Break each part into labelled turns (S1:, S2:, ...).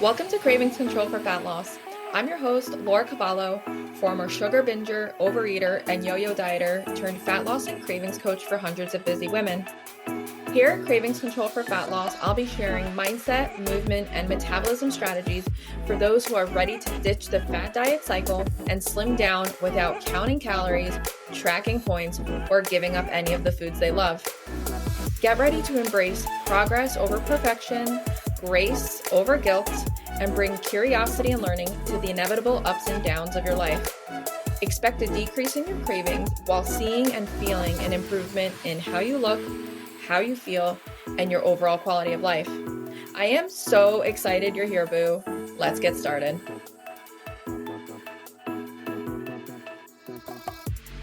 S1: Welcome to Cravings Control for Fat Loss. I'm your host, Laura Cavallo, former sugar binger, overeater, and yo-yo dieter turned fat loss and cravings coach for hundreds of busy women. Here at Cravings Control for Fat Loss, I'll be sharing mindset, movement, and metabolism strategies for those who are ready to ditch the fat diet cycle and slim down without counting calories, tracking points, or giving up any of the foods they love. Get ready to embrace progress over perfection, grace over guilt, and bring curiosity and learning to the inevitable ups and downs of your life. Expect a decrease in your cravings while seeing and feeling an improvement in how you look, how you feel, and your overall quality of life. I am so excited you're here, boo. Let's get started.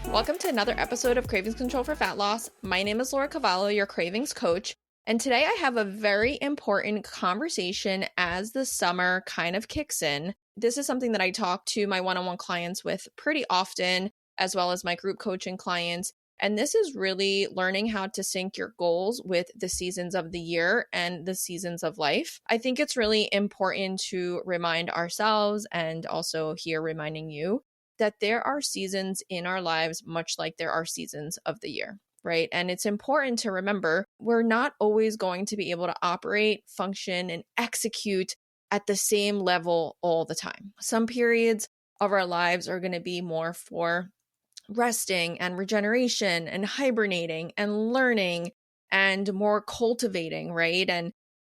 S1: Welcome to another episode of Cravings Control for Fat Loss. My name is Laura Cavallo, your cravings coach. And today I have a very important conversation as the summer kind of kicks in. This is something that I talk to my one-on-one clients with pretty often, as well as my group coaching clients. And this is really learning how to sync your goals with the seasons of the year and the seasons of life. I think it's really important to remind ourselves and also here reminding you that there are seasons in our lives, much like there are seasons of the year, right? And it's important to remember we're not always going to be able to operate, function, and execute at the same level all the time. Some periods of our lives are going to be more for resting and regeneration and hibernating and learning and more cultivating, right?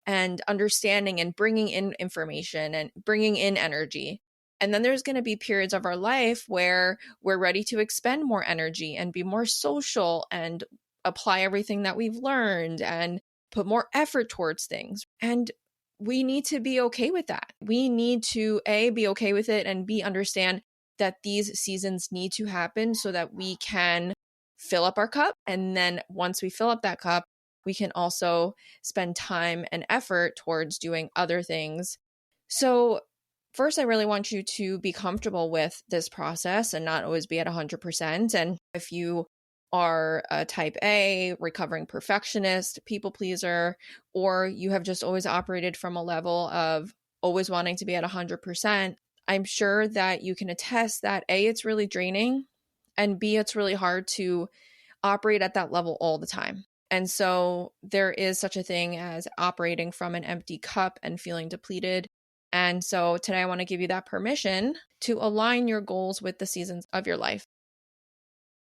S1: And understanding and bringing in information and bringing in energy. And then there's going to be periods of our life where we're ready to expend more energy and be more social and apply everything that we've learned and put more effort towards things. And we need to be okay with that. We need to be okay with it, and understand that these seasons need to happen so that we can fill up our cup. And then once we fill up that cup, we can also spend time and effort towards doing other things. So first, I really want you to be comfortable with this process and not always be at 100%. And if you are a type A, recovering perfectionist, people pleaser, or you have just always operated from a level of always wanting to be at 100%, I'm sure that you can attest that A, it's really draining, and B, it's really hard to operate at that level all the time. And so there is such a thing as operating from an empty cup and feeling depleted. And so today I want to give you that permission to align your goals with the seasons of your life.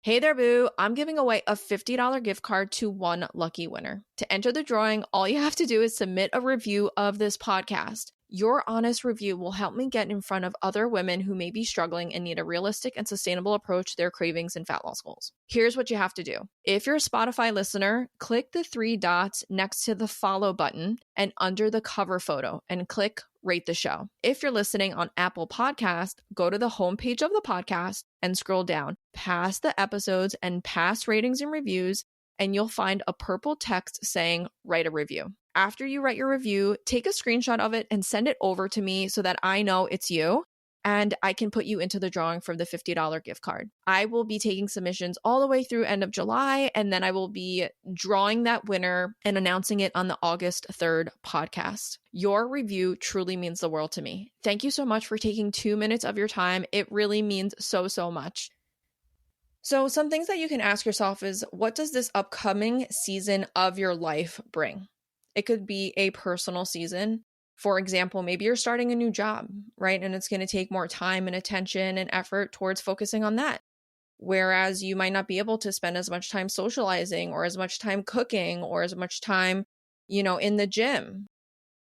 S1: Hey there, boo. I'm giving away a $50 gift card to one lucky winner. To enter the drawing, all you have to do is submit a review of this podcast. Your honest review will help me get in front of other women who may be struggling and need a realistic and sustainable approach to their cravings and fat loss goals. Here's what you have to do. If you're a Spotify listener, click the 3 dots next to the follow button and under the cover photo and click rate the show. If you're listening on Apple Podcast, go to the homepage of the podcast and scroll down past the episodes and past ratings and reviews, and you'll find a purple text saying write a review. After you write your review, take a screenshot of it and send it over to me so that I know it's you and I can put you into the drawing for the $50 gift card. I will be taking submissions all the way through end of July, and then I will be drawing that winner and announcing it on the August 3rd podcast. Your review truly means the world to me. Thank you so much for taking 2 minutes of your time. It really means so, so much. So some things that you can ask yourself is, what does this upcoming season of your life bring? It could be a personal season. For example, maybe you're starting a new job, right? And it's going to take more time and attention and effort towards focusing on that. Whereas you might not be able to spend as much time socializing or as much time cooking or as much time, in the gym.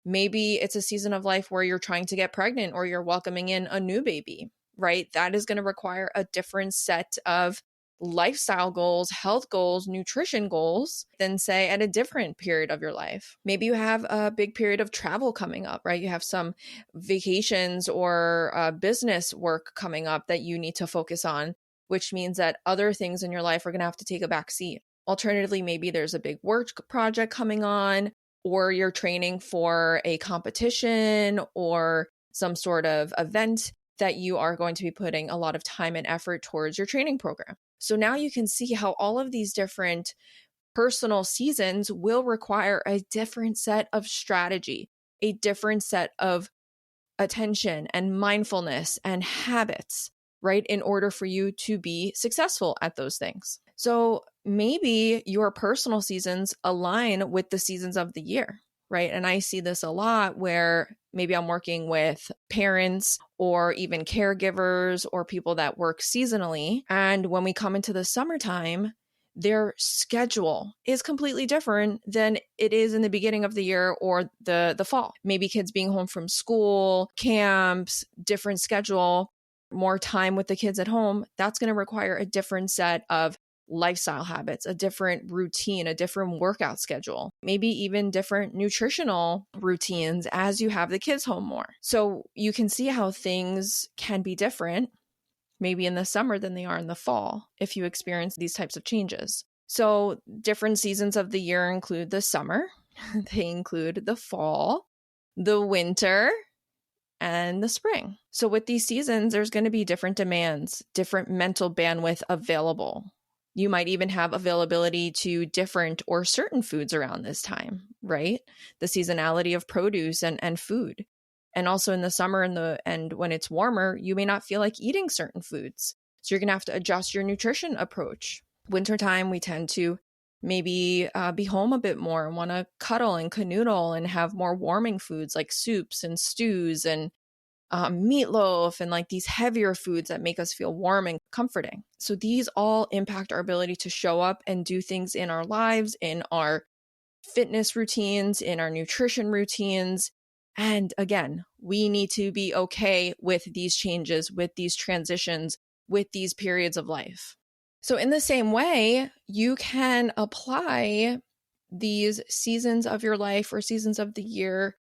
S1: Maybe it's a season of life where you're trying to get pregnant or you're welcoming in a new baby, right? That is going to require a different set of lifestyle goals, health goals, nutrition goals than say at a different period of your life. Maybe you have a big period of travel coming up, right? You have some vacations or business work coming up that you need to focus on, which means that other things in your life are going to have to take a back seat. Alternatively, maybe there's a big work project coming on, or you're training for a competition or some sort of event that you are going to be putting a lot of time and effort towards your training program. So now you can see how all of these different personal seasons will require a different set of strategy, a different set of attention and mindfulness and habits, right? In order for you to be successful at those things. So maybe your personal seasons align with the seasons of the year, right? And I see this a lot where maybe I'm working with parents or even caregivers or people that work seasonally. And when we come into the summertime, their schedule is completely different than it is in the beginning of the year or the fall. Maybe kids being home from school, camps, different schedule, more time with the kids at home. That's going to require a different set of lifestyle habits, a different routine, a different workout schedule, maybe even different nutritional routines as you have the kids home more. So you can see how things can be different maybe in the summer than they are in the fall if you experience these types of changes. So different seasons of the year include the summer, they include the fall, the winter, and the spring. So with these seasons, there's going to be different demands, different mental bandwidth available. You might even have availability to different or certain foods around this time, right? The seasonality of produce and food. And also in the summer and when it's warmer, you may not feel like eating certain foods. So you're going to have to adjust your nutrition approach. Wintertime, we tend to maybe be home a bit more and want to cuddle and canoodle and have more warming foods like soups and stews and meatloaf and like these heavier foods that make us feel warm and comforting. So these all impact our ability to show up and do things in our lives, in our fitness routines, in our nutrition routines. And again, we need to be okay with these changes, with these transitions, with these periods of life. So in the same way, you can apply these seasons of your life or seasons of the year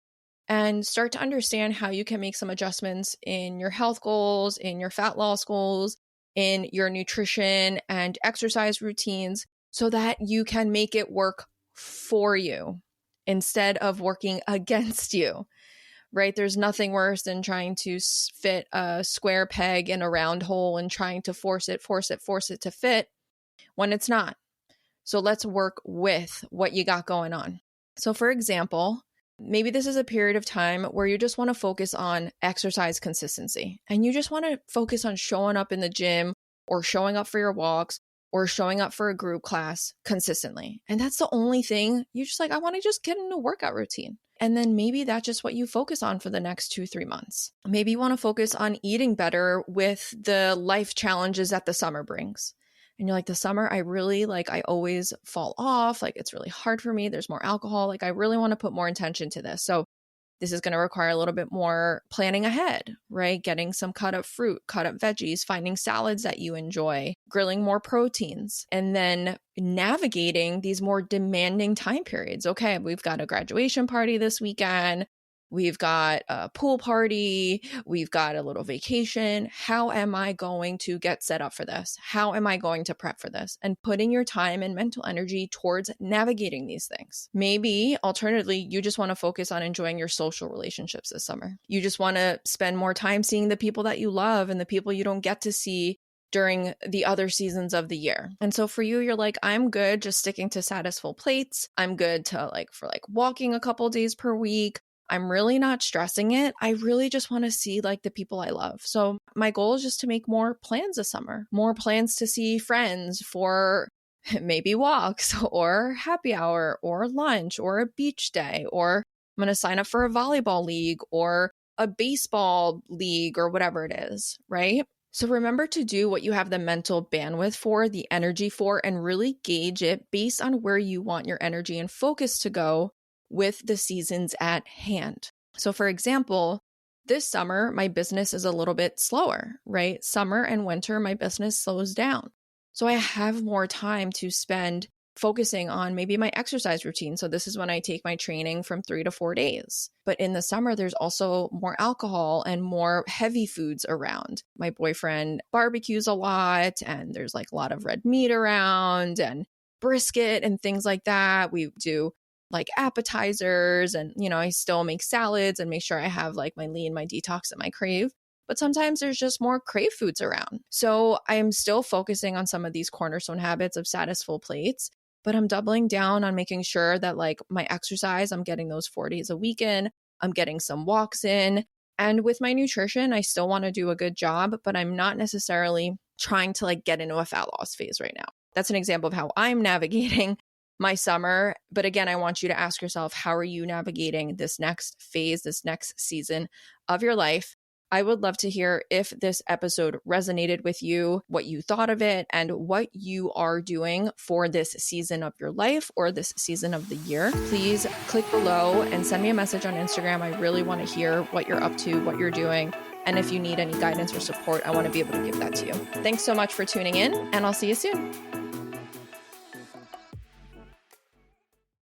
S1: and start to understand how you can make some adjustments in your health goals, in your fat loss goals, in your nutrition and exercise routines so that you can make it work for you instead of working against you, right? There's nothing worse than trying to fit a square peg in a round hole and trying to force it to fit when it's not. So let's work with what you got going on. So for example, maybe this is a period of time where you just want to focus on exercise consistency and you just want to focus on showing up in the gym or showing up for your walks or showing up for a group class consistently. And that's the only thing you just like, I want to just get in a workout routine. And then maybe that's just what you focus on for the next 2-3 months. Maybe you want to focus on eating better with the life challenges that the summer brings. And you're like, the summer, I always fall off. Like, it's really hard for me. There's more alcohol. Like, I really want to put more intention to this. So this is going to require a little bit more planning ahead, right? Getting some cut up fruit, cut up veggies, finding salads that you enjoy, grilling more proteins, and then navigating these more demanding time periods. Okay, we've got a graduation party this weekend. We've got a pool party. We've got a little vacation. How am I going to get set up for this? How am I going to prep for this? And putting your time and mental energy towards navigating these things. Maybe, alternatively, you just want to focus on enjoying your social relationships this summer. You just want to spend more time seeing the people that you love and the people you don't get to see during the other seasons of the year. And so for you, you're like, I'm good just sticking to status full plates. I'm good to for walking a couple days per week. I'm really not stressing it. I really just want to see the people I love. So my goal is just to make more plans this summer, more plans to see friends for maybe walks or happy hour or lunch or a beach day, or I'm going to sign up for a volleyball league or a baseball league or whatever it is, right? So remember to do what you have the mental bandwidth for, the energy for, and really gauge it based on where you want your energy and focus to go with the seasons at hand. So for example, this summer, my business is a little bit slower, right? Summer and winter, my business slows down. So I have more time to spend focusing on maybe my exercise routine. So this is when I take my training from 3 to 4 days. But in the summer, there's also more alcohol and more heavy foods around. My boyfriend barbecues a lot and there's a lot of red meat around and brisket and things like that. We do appetizers and, I still make salads and make sure I have my lean, my detox, and my crave. But sometimes there's just more crave foods around. So I'm still focusing on some of these cornerstone habits of status full plates, but I'm doubling down on making sure that my exercise, I'm getting those 4 days a week in, I'm getting some walks in, And with my nutrition, I still want to do a good job, but I'm not necessarily trying to like get into a fat loss phase right now. That's an example of how I'm navigating my summer. But again, I want you to ask yourself, how are you navigating this next phase, this next season of your life? I would love to hear if this episode resonated with you, what you thought of it, and what you are doing for this season of your life or this season of the year. Please click below and send me a message on Instagram. I really want to hear what you're up to, what you're doing. And if you need any guidance or support, I want to be able to give that to you. Thanks so much for tuning in, and I'll see you soon.